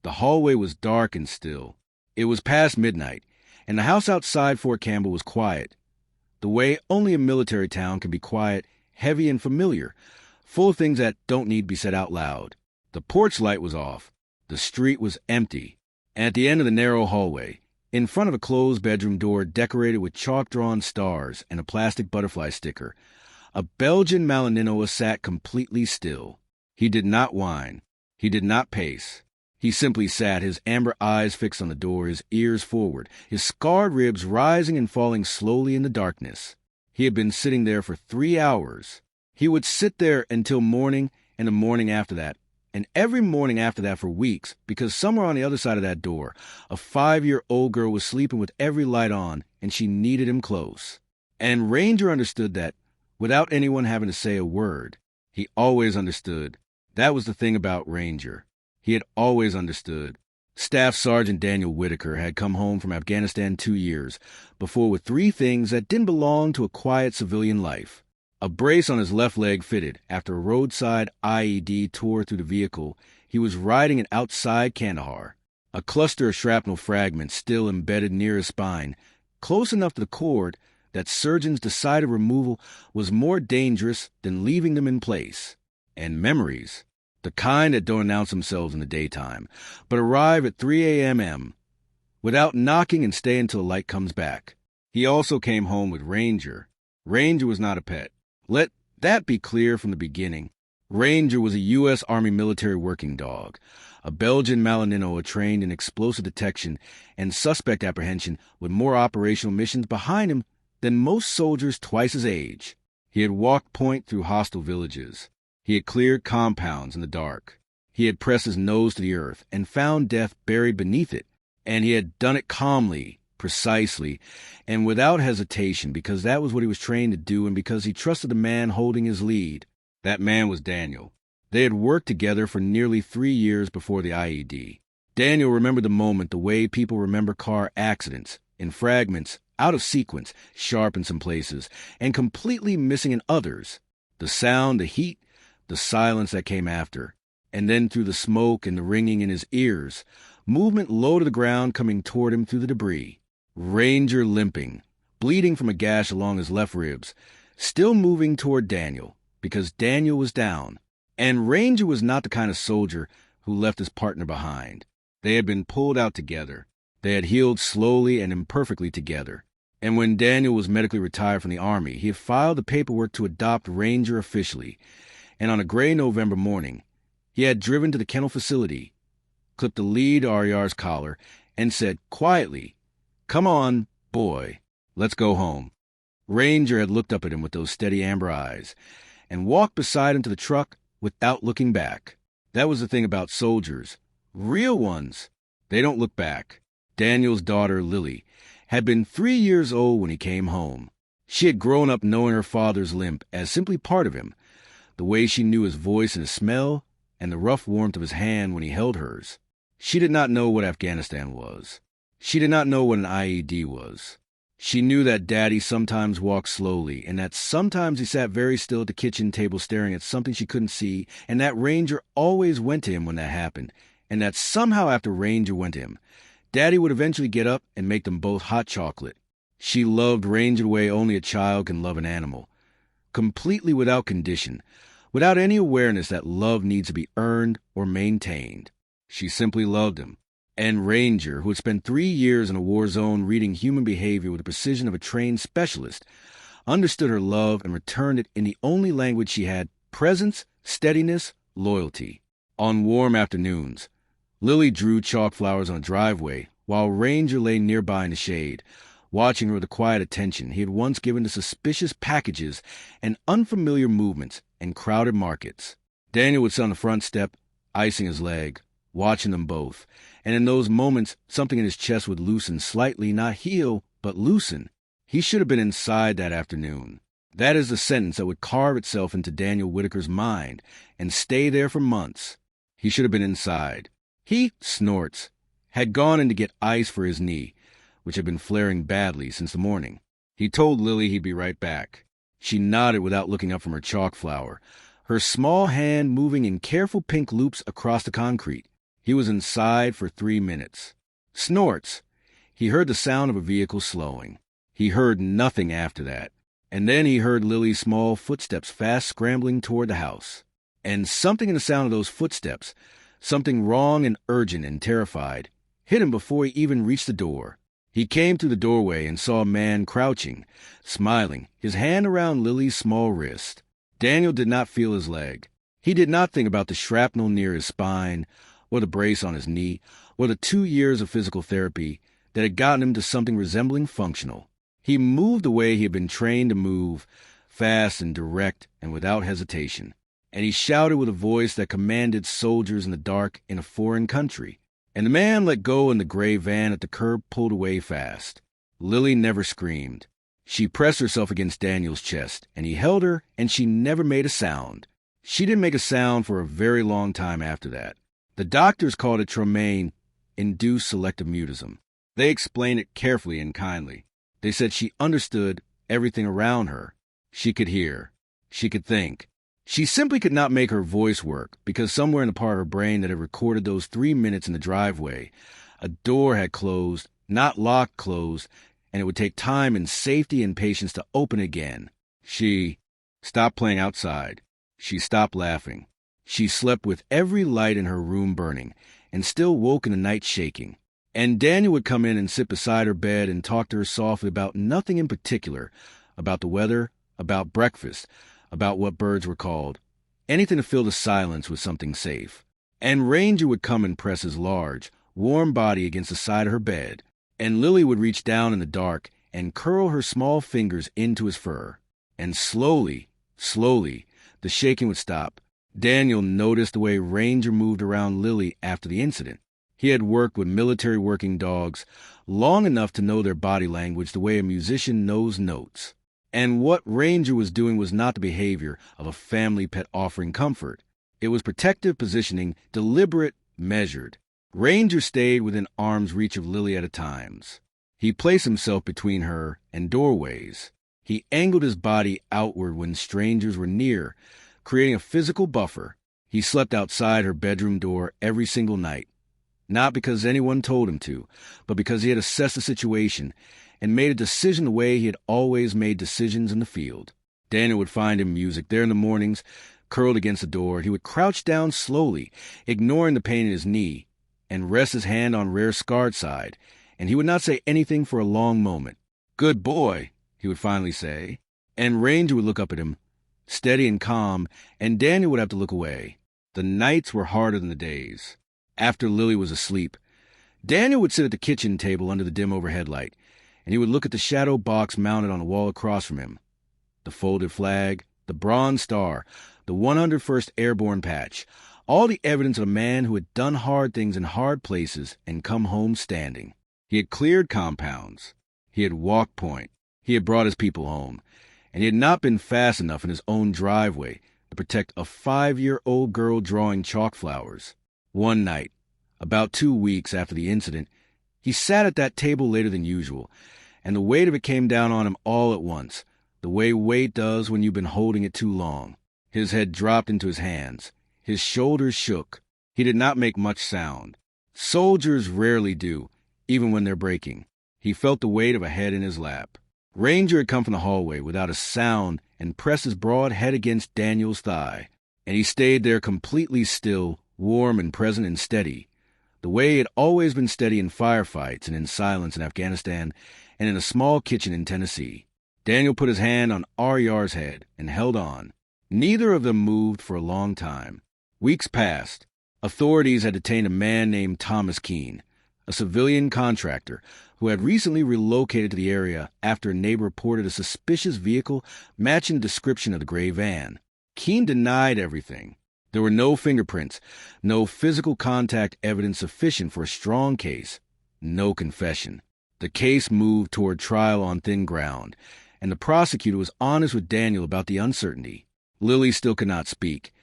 The hallway was dark and still. It was past midnight, and the house outside Fort Campbell was quiet, the way only a military town can be quiet, heavy and familiar, full of things that don't need to be said out loud. The porch light was off. The street was empty. And at the end of the narrow hallway, in front of a closed bedroom door decorated with chalk-drawn stars and a plastic butterfly sticker, a Belgian Malinois sat completely still. He did not whine. He did not pace. He simply sat, his amber eyes fixed on the door, his ears forward, his scarred ribs rising and falling slowly in the darkness. He had been sitting there for 3 hours. He would sit there until morning and the morning after that, and every morning after that for weeks, because somewhere on the other side of that door, a 5-year-old girl was sleeping with every light on, and she needed him close. And Ranger understood that without anyone having to say a word. He always understood. That was the thing about Ranger. He had always understood. Staff Sergeant Daniel Whitaker had come home from Afghanistan 2 years before with 3 things that didn't belong to a quiet civilian life. A brace on his left leg fitted after a roadside IED tore through the vehicle he was riding in outside Kandahar. A cluster of shrapnel fragments still embedded near his spine, close enough to the cord that surgeons decided removal was more dangerous than leaving them in place. And memories. The kind that don't announce themselves in the daytime, but arrive at 3 a.m. without knocking and stay until the light comes back. He also came home with Ranger. Ranger was not a pet. Let that be clear from the beginning. Ranger was a U.S. Army military working dog, a Belgian Malinois trained in explosive detection and suspect apprehension with more operational missions behind him than most soldiers twice his age. He had walked point through hostile villages. He had cleared compounds in the dark. He had pressed his nose to the earth and found death buried beneath it. And he had done it calmly, precisely, and without hesitation, because that was what he was trained to do and because he trusted the man holding his lead. That man was Daniel. They had worked together for nearly 3 years before the IED. Daniel remembered the moment the way people remember car accidents, in fragments, out of sequence, sharp in some places, and completely missing in others. The sound, the heat, the silence that came after, and then through the smoke and the ringing in his ears, movement low to the ground coming toward him through the debris. Ranger limping, bleeding from a gash along his left ribs, still moving toward Daniel, because Daniel was down. And Ranger was not the kind of soldier who left his partner behind. They had been pulled out together. They had healed slowly and imperfectly together. And when Daniel was medically retired from the Army, he had filed the paperwork to adopt Ranger officially. And on a gray November morning, he had driven to the kennel facility, clipped the lead RER's collar, and said quietly, "Come on, boy, let's go home." Ranger had looked up at him with those steady amber eyes, and walked beside him to the truck without looking back. That was the thing about soldiers. Real ones. They don't look back. Daniel's daughter, Lily, had been 3 years old when he came home. She had grown up knowing her father's limp as simply part of him, the way she knew his voice and his smell, and the rough warmth of his hand when he held hers. She did not know what Afghanistan was. She did not know what an IED was. She knew that Daddy sometimes walked slowly, and that sometimes he sat very still at the kitchen table staring at something she couldn't see, and that Ranger always went to him when that happened, and that somehow after Ranger went to him, Daddy would eventually get up and make them both hot chocolate. She loved Ranger the way only a child can love an animal, completely without condition, without any awareness that love needs to be earned or maintained. She simply loved him. And Ranger, who had spent 3 years in a war zone reading human behavior with the precision of a trained specialist, understood her love and returned it in the only language she had: presence, steadiness, loyalty. On warm afternoons, Lily drew chalk flowers on a driveway, while Ranger lay nearby in the shade, watching her with the quiet attention he had once given to suspicious packages and unfamiliar movements in crowded markets. Daniel would sit on the front step, icing his leg, watching them both, and in those moments something in his chest would loosen slightly, not heal, but loosen. He should have been inside that afternoon. That is the sentence that would carve itself into Daniel Whitaker's mind and stay there for months. He should have been inside. He, snorts, had gone in to get ice for his knee, which had been flaring badly since the morning. He told Lily he'd be right back. She nodded without looking up from her chalk flower, her small hand moving in careful pink loops across the concrete. He was inside for 3 minutes. Snorts. He heard the sound of a vehicle slowing. He heard nothing after that. And then he heard Lily's small footsteps fast scrambling toward the house. And something in the sound of those footsteps, something wrong and urgent and terrified, hit him before he even reached the door. He came through the doorway and saw a man crouching, smiling, his hand around Lily's small wrist. Daniel did not feel his leg. He did not think about the shrapnel near his spine, or the brace on his knee, or the 2 years of physical therapy that had gotten him to something resembling functional. He moved the way he had been trained to move, fast and direct and without hesitation. And he shouted with a voice that commanded soldiers in the dark in a foreign country. And the man let go and the gray van at the curb pulled away fast. Lily never screamed. She pressed herself against Daniel's chest, and he held her, and she never made a sound. She didn't make a sound for a very long time after that. The doctors called it trauma-induced selective mutism. They explained it carefully and kindly. They said she understood everything around her. She could hear. She could think. She simply could not make her voice work because somewhere in the part of her brain that had recorded those 3 minutes in the driveway, a door had closed, not locked closed, and it would take time and safety and patience to open again. She stopped playing outside. She stopped laughing. She slept with every light in her room burning and still woke in the night shaking. And Daniel would come in and sit beside her bed and talk to her softly about nothing in particular, about the weather, about breakfast, about what birds were called, anything to fill the silence with something safe. And Ranger would come and press his large, warm body against the side of her bed, and Lily would reach down in the dark and curl her small fingers into his fur. And slowly, the shaking would stop. Daniel noticed the way Ranger moved around Lily after the incident. He had worked with military working dogs long enough to know their body language the way a musician knows notes. And what Ranger was doing was not the behavior of a family pet offering comfort. It was protective positioning, deliberate, measured. Ranger stayed within arm's reach of Lily at times. He placed himself between her and doorways. He angled his body outward when strangers were near, creating a physical buffer. He slept outside her bedroom door every single night. Not because anyone told him to, but because he had assessed the situation and made a decision the way he had always made decisions in the field. Daniel would find him music there in the mornings, curled against the door. He would crouch down slowly, ignoring the pain in his knee, and rest his hand on Rare's scarred side, and he would not say anything for a long moment. "Good boy," he would finally say, and Ranger would look up at him, steady and calm, and Daniel would have to look away. The nights were harder than the days. After Lily was asleep, Daniel would sit at the kitchen table under the dim overhead light, and he would look at the shadow box mounted on the wall across from him. The folded flag, the bronze star, the 101st Airborne patch, all the evidence of a man who had done hard things in hard places and come home standing. He had cleared compounds. He had walked point. He had brought his people home. And he had not been fast enough in his own driveway to protect a 5-year-old girl drawing chalk flowers. One night, about 2 weeks after the incident, he sat at that table later than usual, and the weight of it came down on him all at once, the way weight does when you've been holding it too long. His head dropped into his hands. His shoulders shook. He did not make much sound. Soldiers rarely do, even when they're breaking. He felt the weight of a head in his lap. Ranger had come from the hallway without a sound and pressed his broad head against Daniel's thigh, and he stayed there completely still, warm and present and steady, the way he had always been steady in firefights and in silence in Afghanistan and in a small kitchen in Tennessee. Daniel put his hand on Aryar's head and held on. Neither of them moved for a long time. Weeks passed. Authorities had detained a man named Thomas Keene, a civilian contractor who had recently relocated to the area after a neighbor reported a suspicious vehicle matching the description of the gray van. Keene denied everything. There were no fingerprints, no physical contact evidence sufficient for a strong case, no confession. The case moved toward trial on thin ground, and the prosecutor was honest with Daniel about the uncertainty. Lily still could not speak,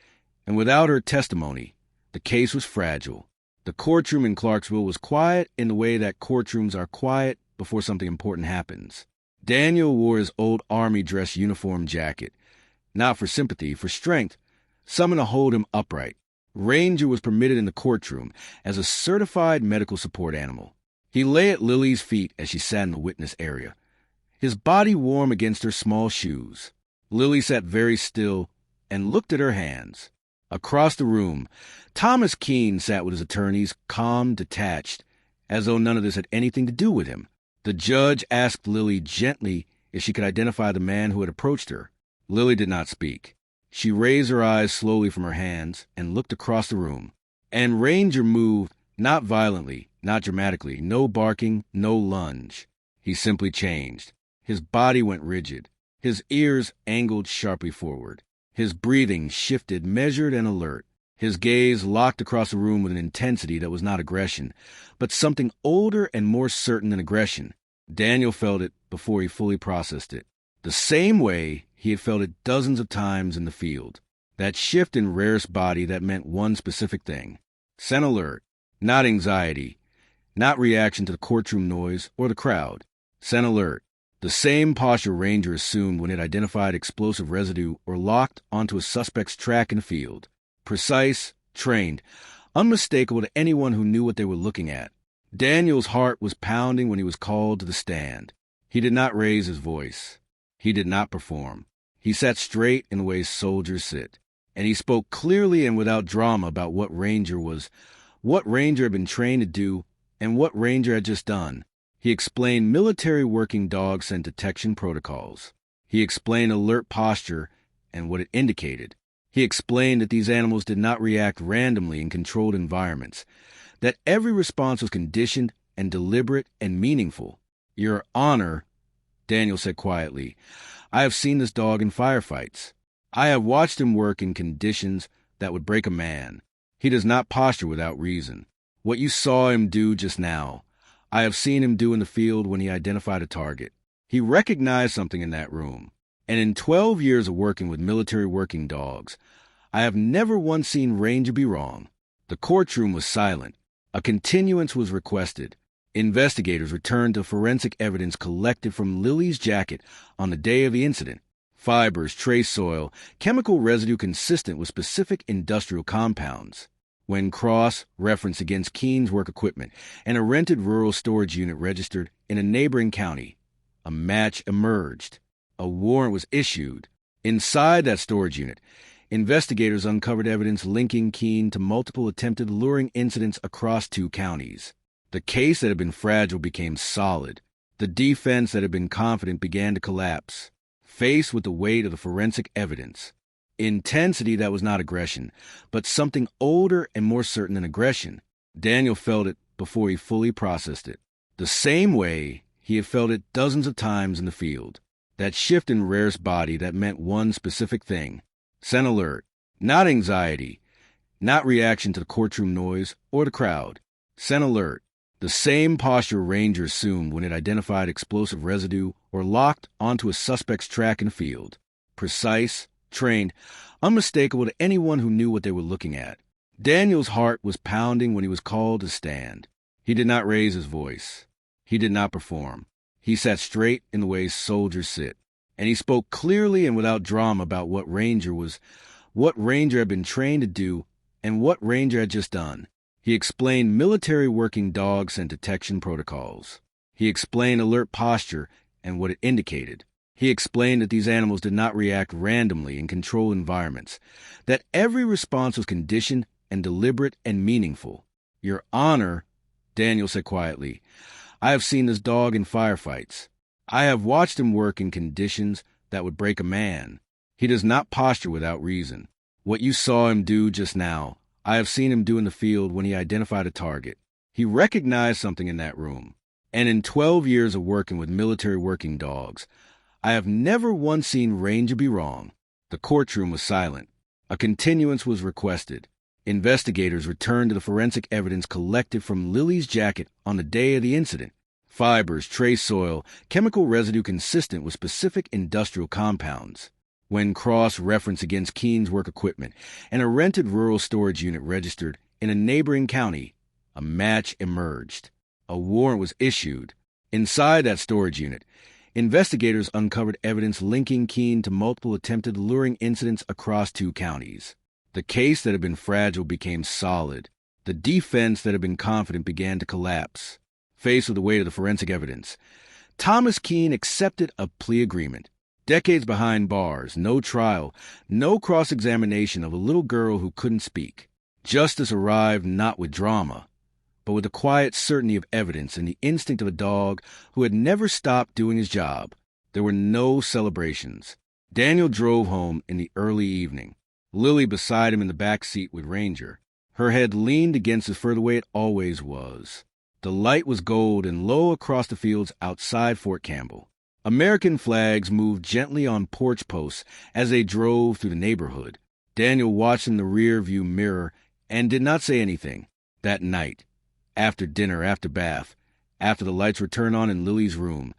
and without her testimony, the case was fragile. The courtroom in Clarksville was quiet in the way that courtrooms are quiet before something important happens. Daniel wore his old army dress uniform jacket, not for sympathy, for strength, something to hold him upright. Ranger was permitted in the courtroom as a certified medical support animal. He lay at Lily's feet as she sat in the witness area, his body warm against her small shoes. Lily sat very still and looked at her hands. Across the room, Thomas Keene sat with his attorneys, calm, detached, as though none of this had anything to do with him. The judge asked Lily gently if she could identify the man who had approached her. Lily did not speak. She raised her eyes slowly from her hands and looked across the room. And Ranger moved, not violently, not dramatically, no barking, no lunge. He simply changed. His body went rigid. His ears angled sharply forward. His breathing shifted, measured and alert. His gaze locked across the room with an intensity that was not aggression, but something older and more certain than aggression. Daniel felt it before he fully processed it. The same way he had felt it dozens of times in the field. That shift in Rare's body that meant one specific thing. Scent alert, not anxiety, not reaction to the courtroom noise or the crowd. Scent alert. The same posture Ranger assumed when it identified explosive residue or locked onto a suspect's track in the field. Precise, trained, unmistakable to anyone who knew what they were looking at. Daniel's heart was pounding when he was called to the stand. He did not raise his voice. He did not perform. He sat straight in the way soldiers sit, and he spoke clearly and without drama about what Ranger was, what Ranger had been trained to do, and what Ranger had just done. He explained military working dog scent detection protocols. He explained alert posture and what it indicated. He explained that these animals did not react randomly in controlled environments, that every response was conditioned and deliberate and meaningful. Your Honor, Daniel said quietly, I have seen this dog in firefights. I have watched him work in conditions that would break a man. He does not posture without reason. What you saw him do just now, I have seen him do in the field when he identified a target. He recognized something in that room. And in 12 years of working with military working dogs, I have never once seen Ranger be wrong. The courtroom was silent. A continuance was requested. Investigators returned to forensic evidence collected from Lily's jacket on the day of the incident. Fibers, trace soil, chemical residue consistent with specific industrial compounds. When cross-referenced against Keene's work equipment and a rented rural storage unit registered in a neighboring county, a match emerged. A warrant was issued. Inside that storage unit, investigators uncovered evidence linking Keene to multiple attempted luring incidents across 2 counties. The case that had been fragile became solid. The defense that had been confident began to collapse, faced with the weight of the forensic evidence. Intensity that was not aggression, but something older and more certain than aggression. Daniel felt it before he fully processed it. The same way he had felt it dozens of times in the field. That shift in Rare's body that meant one specific thing. Scent alert, not anxiety, not reaction to the courtroom noise or the crowd. Scent alert. The same posture Ranger assumed when it identified explosive residue or locked onto a suspect's track in the field. Precise, trained, unmistakable to anyone who knew what they were looking at. Daniel's heart was pounding when he was called to stand. He did not raise his voice. He did not perform. He sat straight in the way soldiers sit, and he spoke clearly and without drama about what Ranger was, what Ranger had been trained to do, and what Ranger had just done. He explained military working dog scent detection protocols. He explained alert posture and what it indicated. He explained that these animals did not react randomly in controlled environments, that every response was conditioned and deliberate and meaningful. Your Honor, Daniel said quietly, I have seen this dog in firefights. I have watched him work in conditions that would break a man. He does not posture without reason. What you saw him do just now, I have seen him do in the field when he identified a target. He recognized something in that room. And in 12 years of working with military working dogs, I have never once seen Ranger be wrong. The courtroom was silent. A continuance was requested. Investigators returned to the forensic evidence collected from Lily's jacket on the day of the incident. Fibers, trace soil, chemical residue consistent with specific industrial compounds. When cross-referenced against Keene's work equipment and a rented rural storage unit registered in a neighboring county, a match emerged. A warrant was issued. Inside that storage unit, investigators uncovered evidence linking Keene to multiple attempted luring incidents across 2 counties. The case that had been fragile became solid. The defense that had been confident began to collapse. Faced with the weight of the forensic evidence, Thomas Keene accepted a plea agreement. Decades behind bars, no trial, no cross-examination of a little girl who couldn't speak. Justice arrived not with drama, but with the quiet certainty of evidence and the instinct of a dog who had never stopped doing his job. There were no celebrations. Daniel drove home in the early evening, Lily beside him in the back seat with Ranger. Her head leaned against his fur the way it always was. The light was gold and low across the fields outside Fort Campbell. American flags moved gently on porch posts as they drove through the neighborhood. Daniel watched in the rear-view mirror and did not say anything. That night, after dinner, after bath, after the lights were turned on in Lily's room,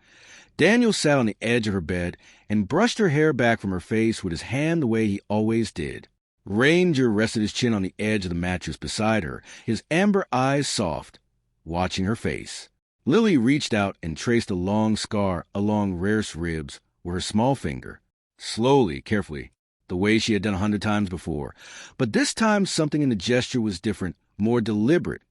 Daniel sat on the edge of her bed and brushed her hair back from her face with his hand the way he always did. Ranger rested his chin on the edge of the mattress beside her, his amber eyes soft, watching her face. Lily reached out and traced a long scar along Rare's ribs with her small finger, slowly, carefully, the way she had done 100 times before. But this time something in the gesture was different, more deliberate,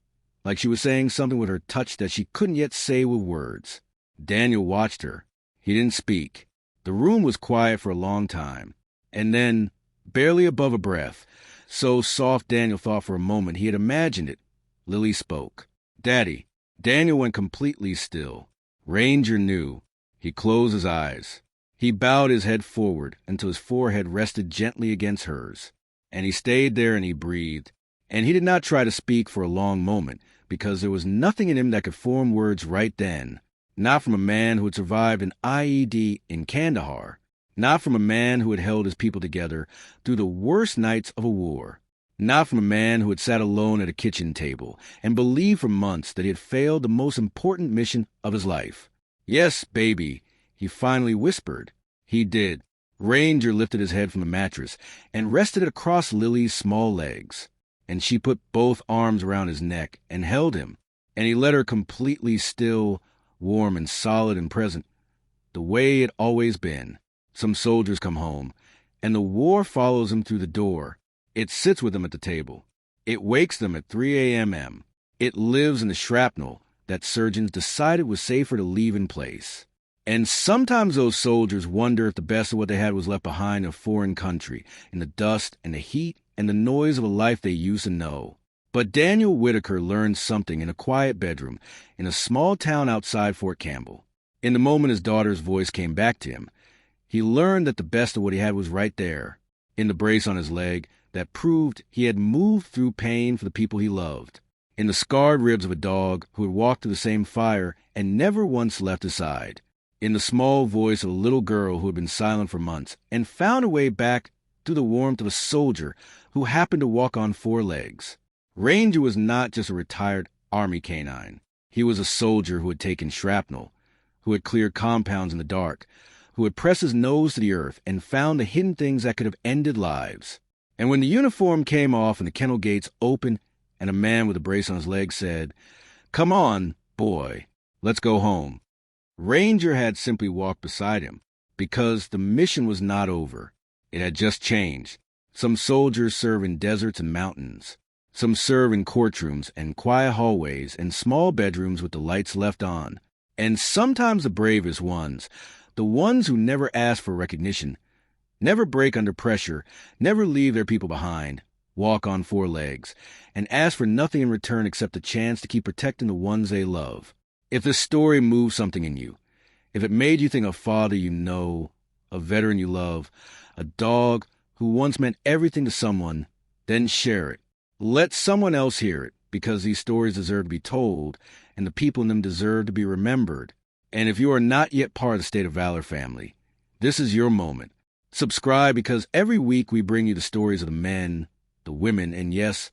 like she was saying something with her touch that she couldn't yet say with words. Daniel watched her. He didn't speak. The room was quiet for a long time. And then, barely above a breath, so soft Daniel thought for a moment he had imagined it, Lily spoke. "Daddy." Daniel went completely still. Ranger knew. He closed his eyes. He bowed his head forward until his forehead rested gently against hers. And he stayed there and he breathed. And he did not try to speak for a long moment, because there was nothing in him that could form words right then. Not from a man who had survived an IED in Kandahar. Not from a man who had held his people together through the worst nights of a war. Not from a man who had sat alone at a kitchen table and believed for months that he had failed the most important mission of his life. "Yes, baby," he finally whispered. He did. Ranger lifted his head from the mattress and rested it across Lily's small legs. And she put both arms around his neck and held him. And he let her completely still, warm and solid and present, the way it always been. Some soldiers come home, and the war follows them through the door. It sits with them at the table. It wakes them at 3 a.m. It lives in the shrapnel that surgeons decided was safer to leave in place. And sometimes those soldiers wonder if the best of what they had was left behind in a foreign country, in the dust and the heat and the noise of a life they used to know. But Daniel Whitaker learned something in a quiet bedroom in a small town outside Fort Campbell. In the moment his daughter's voice came back to him, he learned that the best of what he had was right there, in the brace on his leg that proved he had moved through pain for the people he loved, in the scarred ribs of a dog who had walked through the same fire and never once left his side, in the small voice of a little girl who had been silent for months and found her way back through the warmth of a soldier who happened to walk on 4 legs. Ranger was not just a retired Army canine. He was a soldier who had taken shrapnel, who had cleared compounds in the dark, who had pressed his nose to the earth and found the hidden things that could have ended lives. And when the uniform came off and the kennel gates opened and a man with a brace on his leg said, "Come on, boy, let's go home," Ranger had simply walked beside him, because the mission was not over. It had just changed. Some soldiers serve in deserts and mountains. Some serve in courtrooms and quiet hallways and small bedrooms with the lights left on. And sometimes the bravest ones, the ones who never ask for recognition, never break under pressure, never leave their people behind, walk on 4 legs, and ask for nothing in return except the chance to keep protecting the ones they love. If this story moved something in you, if it made you think of a father you know, a veteran you love, a dog who once meant everything to someone, then share it. Let someone else hear it, because these stories deserve to be told, and the people in them deserve to be remembered. And if you are not yet part of the State of Valor family, this is your moment. Subscribe, because every week we bring you the stories of the men, the women, and yes,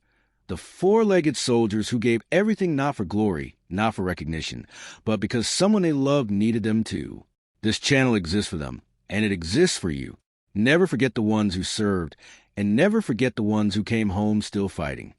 the 4-legged soldiers who gave everything not for glory, not for recognition, but because someone they loved needed them too. This channel exists for them, and it exists for you. Never forget the ones who served, and never forget the ones who came home still fighting.